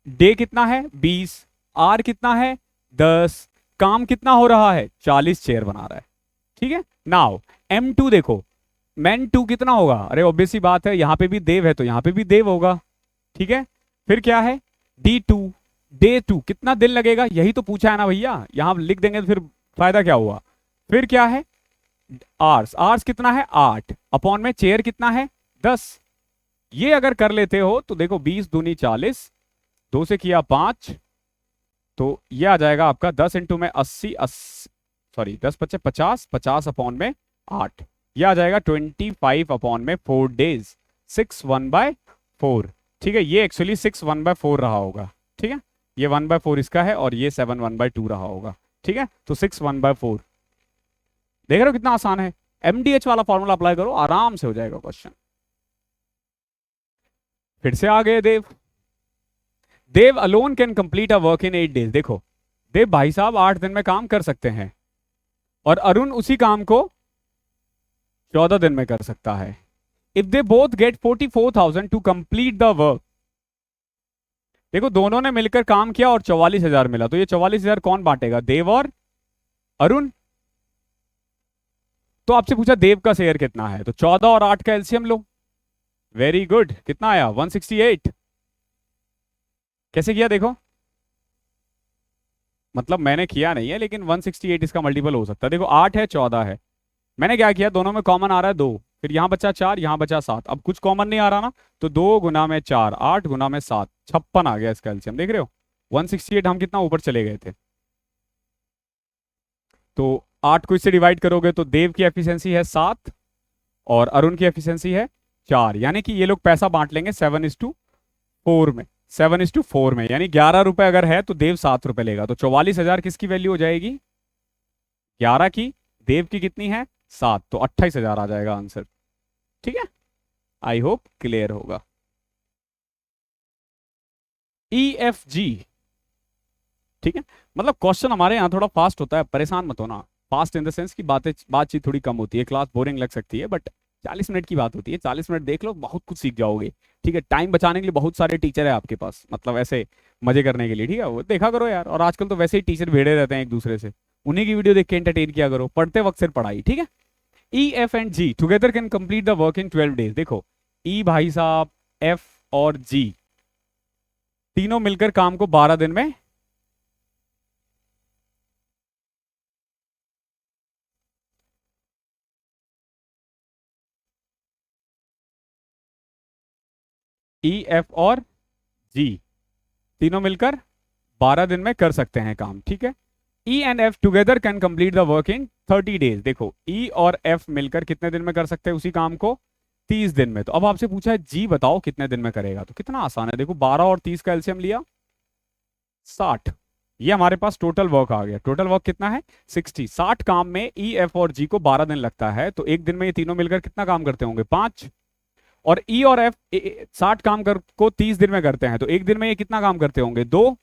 डे कितना है? 20, आर कितना है? 10, काम कितना हो रहा है? 40 चेयर बना रहा है। ठीक है, नाउ M2 देखो, मैन 2 कितना होगा? अरे ऑब्वियस सी बात है, यहां पे भी देव है तो यहां पे भी देव होगा। ठीक है, फिर क्या है? D2, डे 2 कितना दिन लगेगा? यही तो पूछा है ना भैया, यहां लिख देंगे तो फिर फायदा क्या हुआ? फिर क्या है? आर्स, आर्स कितना है? 8, अपॉन में चेयर कितना है? 10। ये अगर कर लेते हो तो देखो 20 दूनी 40, 2 से किया 5, तो ये आ जाएगा आपका 10 इंटू में 80, 80 सॉरी 10 पच्चे 50, 50 अपॉन में 8, ये आ जाएगा 25 अपॉन में 4 डेज, 6 1/4। ठीक है, ये एक्चुअली 6 1/4 रहा होगा। ठीक है, ये 1/4 इसका है और ये 7 1/2 रहा होगा। ठीक है, तो 6 1/4। देख रहे हो कितना आसान है। एमडीएच वाला फॉर्मूला अप्लाई करो, आराम से हो जाएगा क्वेश्चन। फिर से आ गए Dev. Dev alone can complete a work in 8 days. देखो देव भाई साहब 8 दिन में काम कर सकते हैं, और अरुण उसी काम को 14 दिन में कर सकता है। If they both get 44,000 to complete the work. देखो दोनों ने मिलकर काम किया और 44,000 मिला, तो ये 44,000 कौन बांटेगा, देव और अरुण। तो आपसे पूछा देव का शेयर कितना है, तो 14 और 8 का एलसीएम लो। वेरी गुड, कितना आया 168। कैसे किया देखो, मतलब मैंने किया नहीं है लेकिन 168 इसका मल्टीपल हो सकता है। देखो 8 है 14 है, मैंने क्या किया, दोनों में कॉमन आ रहा है 2, फिर यहां बचा 4, यहां बचा 7। अब कुछ कॉमन नहीं आ रहा ना, तो 2 गुना में 4, 8 गुना में 7, 56 आ गया इसका एलसीएम। देख रहे हो 168, हम कितना ऊपर चले गए थे। तो 8 को इससे डिवाइड करोगे तो देव की एफिशिएंसी है 7 और अरुण की एफिशिएंसी है 4, यानी कि ये लोग पैसा बांट लेंगे 7:4 में। 7:4 में, यानी 11 रुपए अगर है तो देव 7 रुपए लेगा। तो 44,000 किसकी वैल्यू हो जाएगी, 11 की। देव की कितनी है 7, तो 28,000 आ जाएगा आंसर। ठीक है, आई होप क्लियर होगा। EFG, ठीक है, मतलब क्वेश्चन हमारे यहाँ थोड़ा फास्ट होता है, परेशान मत होना। फास्ट इन द सेंस की बातचीत थोड़ी कम होती है, क्लास बोरिंग लग सकती है, बट 40 मिनट की बात होती है। 40 मिनट देख लो, बहुत कुछ सीख जाओगे। ठीक है, टाइम बचाने के लिए बहुत सारे टीचर है आपके पास, मतलब ऐसे मजे करने के लिए। ठीक है, वो देखा करो यार। और आजकल तो वैसे ही टीचर भिड़े रहते हैं एक दूसरे से, उन्हीं की वीडियो देख के एंटरटेन किया करो, पढ़ते वक्त सिर्फ पढ़ाई। ठीक है, E, F and G together can complete the work in 12 days. देखो E भाई साहब, F और G तीनों मिलकर काम को 12 दिन में EF और G तीनों मिलकर 12 दिन में कर सकते हैं काम। ठीक है, E and F together can complete the work in 30 days. देखो E और F मिलकर कितने दिन में कर सकते हैं उसी काम को, 30 दिन में। तो अब आपसे पूछा है G बताओ कितने दिन में करेगा, तो कितना आसान है। देखो 12 और 30 का एलसीएम लिया 60, ये हमारे पास टोटल वर्क आ गया। टोटल वर्क कितना है 60। 60 काम में E, F और G को 12 दिन लगता है, तो एक दिन में ये तीनों मिलकर कितना काम करते होंगे 5। और E और F 60 काम को 30 दिन में करते हैं, तो एक दिन में ये कितना काम करते होंगे 2।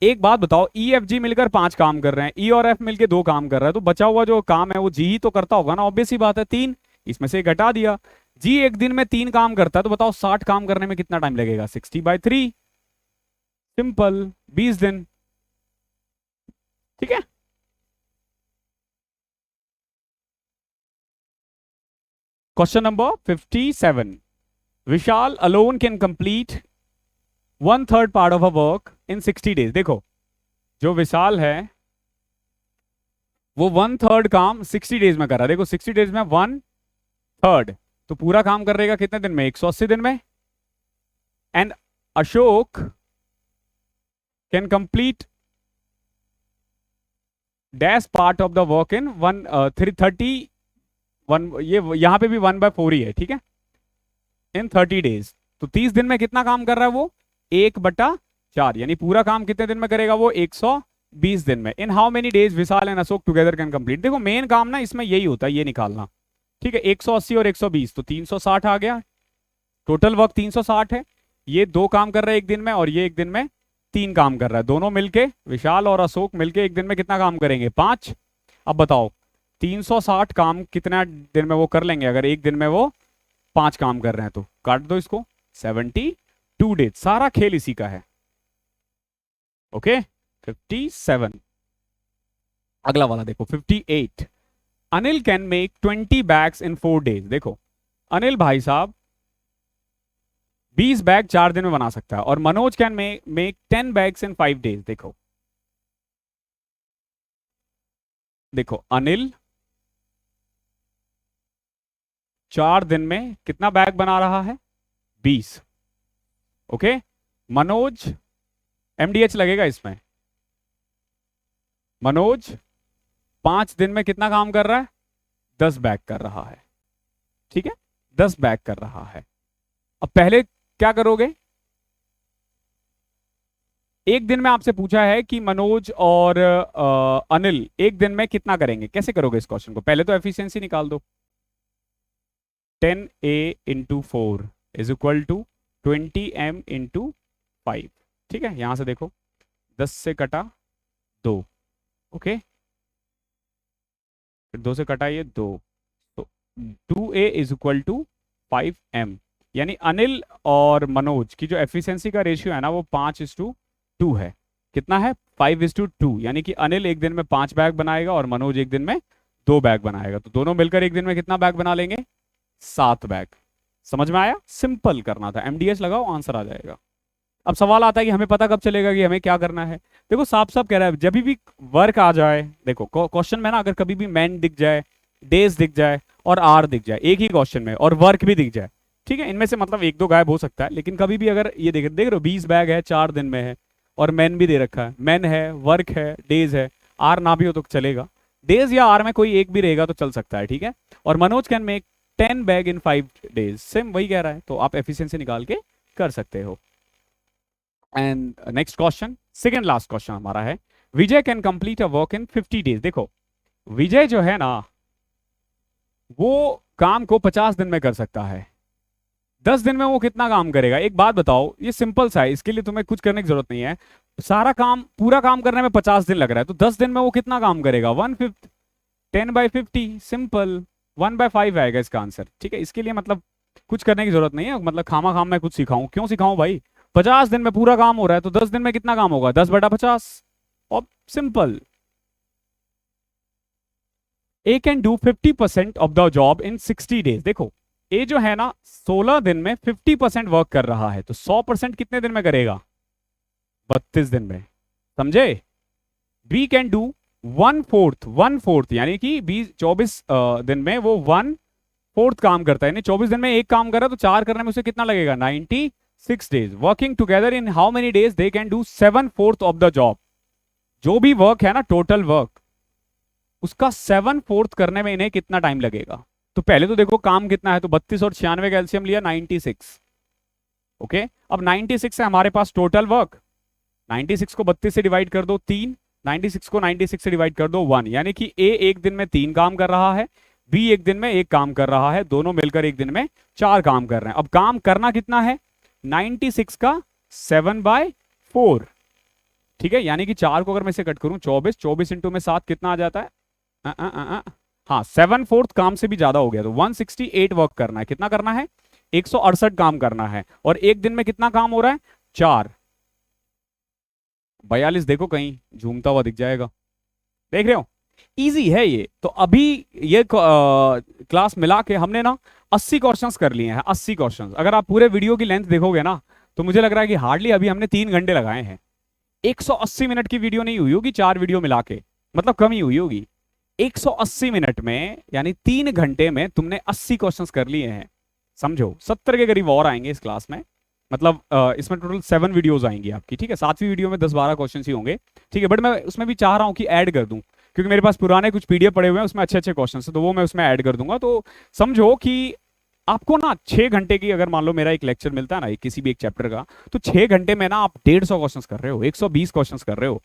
एक बात बताओ, EFG मिलकर 5 काम कर रहे हैं, E और F मिलकर 2 काम कर रहा है, तो बचा हुआ जो काम है वो G ही तो करता होगा ना, ऑब्वियस सी बात है 3, इसमें से घटा दिया। G एक दिन में 3 काम करता है, तो बताओ 60 काम करने में कितना टाइम लगेगा, 60/3, सिंपल 20 दिन। ठीक है, question number 57। Vishal alone can complete 1/3 part of a work in 60 days. देखो जो विशाल है वो 1/3 काम 60 डेज में कर रहा है। देखो 60 डेज में 1/3, तो पूरा काम कर रहेगा कितने दिन में, 180 दिन में। And Ashok can complete dash part of the work in 1 ये यहां पे भी 1/4 ही है। ठीक है, इन 30 डेज, तो 30 दिन में कितना काम कर रहा है वो 1/4, यानी पूरा काम कितने दिन में करेगा वो 120 दिन में। इन how many days Vishal and Ashok together can complete. देखो मेन काम ना इसमें यही होता है, ये निकालना। ठीक है, 180 और 120 तो 360 आ गया। टोटल वर्क 360 है। ये 2 काम कर रहे हैं एक दिन में, और ये एक दिन में 3 काम कर रहा है। दोनों मिलके विशाल और अशोक मिलके एक दिन में कितना काम करेंगे 5। अब बताओ 360 काम कितना दिन में वो कर लेंगे, अगर एक दिन में वो 5 काम कर रहे हैं, तो काट दो इसको, 72 डेज। सारा खेल इसी का है। ओके 57। अगला वाला देखो 58। Anil can make 20 bags in 4 days. देखो अनिल भाई साहब 20 बैग 4 दिन में बना सकता है, और Manoj can make 10 bags in 5 days. देखो अनिल 4 दिन में कितना बैग बना रहा है 20। ओके, मनोज MDH लगेगा इसमें, मनोज 5 दिन में कितना काम कर रहा है 10 बैग कर रहा है। ठीक है, 10 बैग कर रहा है। अब पहले क्या करोगे, एक दिन में आपसे पूछा है कि मनोज और अनिल एक दिन में कितना करेंगे, कैसे करोगे इस क्वेश्चन को? पहले तो एफिशिएंसी निकाल दो। 10a into 4 is equal to 20m into 5। ठीक है, यहां से देखो 10 से कटा 2, ओके, फिर 2 से कटा ये 2, तो 2a is equal to 5m। यानी अनिल और मनोज की जो एफिशिएंसी का रेशियो है ना वो 5:2 है। कितना है? 5:2। यानी कि अनिल एक दिन में 5 बैग बनाएगा और मनोज एक दिन में 2 बैग बनाएगा, तो दोनों मिलकर एक दिन में कितना बैग बना लेंगे? 7 बैग। समझ में आया? सिंपल करना था, एमडीएस लगाओ आंसर आ जाएगा। अब सवाल आता है कि हमें पता कब चलेगा कि हमें क्या करना है। देखो साफ साफ कह रहा है, जब भी वर्क आ जाए, देखो क्वेश्चन में ना अगर कभी भी मैन दिख जाए, डेज दिख जाए और आर दिख जाए एक ही क्वेश्चन में, और वर्क भी दिख जाए, ठीक है, इनमें से मतलब एक दो गायब हो सकता है, लेकिन कभी भी अगर ये देख रहे हो 20 बैग है 4 दिन में है, और मैन भी दे रखा है, मैन है, वर्क है, डेज है, आर ना भी हो तो चलेगा, डेज या आर में कोई एक भी रहेगा तो चल सकता है, ठीक है। और Manoj can make 10 bag in 5 days, same वही कह रहा है, तो आप एफिशिएंसी निकाल के कर सकते हो। And next question, second last question हमारा है, Vijay can complete a work in 50 days. देखो विजय जो है ना वो काम को 50 दिन में कर सकता है, 10 दिन में वो कितना काम करेगा? एक बात बताओ, ये सिंपल सा है, इसके लिए तुम्हें कुछ करने की जरूरत नहीं है, सारा काम पूरा काम करने में 50 दिन लग रहा है, तो 10 दिन में वो कितना काम करेगा? 1/5, 10/50, सिंपल, 1/5 आएगा इसका आंसर, ठीक है। इसके लिए मतलब कुछ करने की जरूरत नहीं है, मतलब खामा खाम मैं कुछ सिखाऊं, क्यों सिखाऊं भाई? 50 दिन में पूरा काम हो रहा है, तो 10 दिन में कितना काम होगा? 10/50, और simple. A can do 50% of the job in 60 days. देखो ए जो है ना 16 दिन में 50% वर्क कर रहा है, तो 100% कितने दिन में करेगा? 32 दिन में, समझे। बी कैन डू 1/4 यानी कि 24 दिन में वो 1/4 काम करता है, यानी 24 दिन में एक काम कर रहा है, तो 4 करने में उसे कितना लगेगा? 96 days. Working together in how many days they can do 7/4 of the job. जो भी वर्क है ना, टोटल वर्क, उसका 7/4 करने में इन्हें कितना टाइम लगेगा? तो पहले तो देखो काम कितना है, तो 32 और 96 का एलसीएम लिया 96, ओके। अब 96 है हमारे पास टोटल वर्क, 96 को 32 से डिवाइड कर दो 3, 96 को 96 से डिवाइड कर दो 1, यानी कि ए एक दिन में 3 काम कर रहा है, बी एक दिन में 1 काम कर रहा है, दोनों मिलकर एक दिन में 4 काम कर रहे हैं। अब काम करना कितना है? 96 का 7/4, ठीक है, यानी कि 4 को अगर मैं इसे कट करूं 24, 24 इंटू में 7 कितना आ जाता है? हाँ 7/4 काम से भी ज्यादा हो गया, तो 168 वर्क करना है। कितना करना है? 168 काम करना है, और एक दिन में कितना काम हो रहा है? 4, 42 देखो कहीं झूमता हुआ दिख जाएगा, देख रहे हो? इजी है ये। तो अभी ये क्लास मिला के हमने ना 80 क्वेश्चंस कर लिए हैं, 80 क्वेश्चंस। अगर आप पूरे वीडियो की लेंथ देखोगे ना तो मुझे लग रहा है कि हार्डली अभी हमने 3 घंटे लगाए हैं। 180 मिनट की वीडियो नहीं हुई होगी, 4 वीडियो मिला के, मतलब कम ही हुई होगी। 180 मिनट में यानी 3 घंटे में तुमने 80 क्वेश्चंस कर लिए हैं, समझो 70 के करीब और आएंगे इस क्लास में, मतलब इसमें टोटल 7 वीडियोस आएंगी आपकी, ठीक है। 7वीं वीडियो में 10-12 क्वेश्चंस ही होंगे, ठीक है, बट मैं उसमें भी चाह रहा हूं कि ऐड कर दूं, क्योंकि मेरे पास पुराने कुछ पीडीएफ पड़े हुए हैं, उसमें अच्छे अच्छे क्वेश्चन है, तो वो मैं उसमें ऐड कर दूंगा। तो समझो कि आपको ना 6 घंटे की, अगर मान लो मेरा एक लेक्चर मिलता है ना किसी भी एक चैप्टर का, तो 6 घंटे में ना आप 150 क्वेश्चन कर रहे हो, 120 क्वेश्चन कर रहे हो,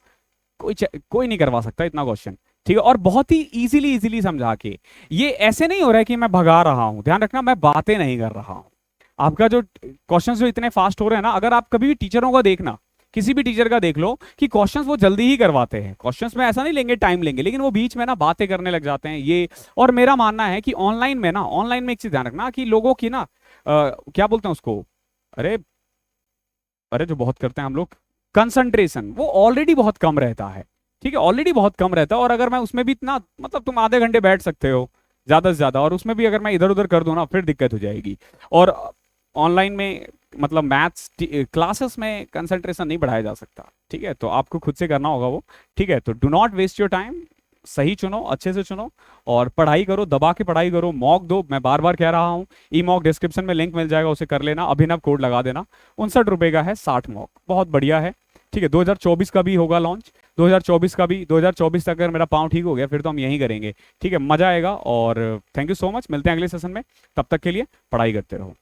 कोई नहीं करवा सकता इतना क्वेश्चन, ठीक है। और बहुत ही इजीली समझा के, ये ऐसे नहीं हो रहा है कि मैं भगा रहा हूं, ध्यान रखना मैं बातें नहीं कर रहा हूं। आपका जो क्वेश्चंस जो इतने फास्ट हो रहे हैं ना, अगर आप कभी भी टीचरों का देखना, किसी भी टीचर का देख लो कि क्वेश्चंस वो जल्दी ही करवाते हैं, क्वेश्चंस में ऐसा नहीं लेंगे, टाइम लेंगे, लेकिन वो बीच में ना बातें करने लग जाते हैं ये। और मेरा मानना है कि ऑनलाइन में एक चीज ध्यान रखना कि लोगों की ना क्या बोलते हैं उसको, अरे अरे जो बहुत करते हैं हम लोग, कंसंट्रेशन, वो ऑलरेडी बहुत कम रहता है, ठीक है, ऑलरेडी बहुत कम रहता है। और अगर मैं उसमें भी इतना, मतलब तुम आधे घंटे बैठ सकते हो ज्यादा से ज्यादा, और उसमें भी अगर मैं इधर उधर कर दूं ना फिर दिक्कत हो जाएगी। और ऑनलाइन में मतलब मैथ्स क्लासेस में कंसंट्रेशन नहीं बढ़ाया जा सकता, ठीक है, तो आपको खुद से करना होगा वो, ठीक है। तो do not waste your time, सही चुनो, अच्छे से चुनो, और पढ़ाई करो, दबा के पढ़ाई करो, मॉक दो, मैं बार बार कह रहा हूँ, ई मॉक डिस्क्रिप्शन में लिंक मिल जाएगा, उसे कर लेना, अभिनव कोड लगा देना, 59 रुपए का है 60 मॉक, बहुत बढ़िया है, ठीक है। 2024 का भी होगा लॉन्च, 2024 का भी, 2024 तक अगर मेरा पाँव ठीक हो गया फिर तो हम यहीं करेंगे, ठीक है, मजा आएगा। और थैंक यू सो मच, मिलते हैं अगले सेशन में, तब तक के लिए पढ़ाई करते रहो।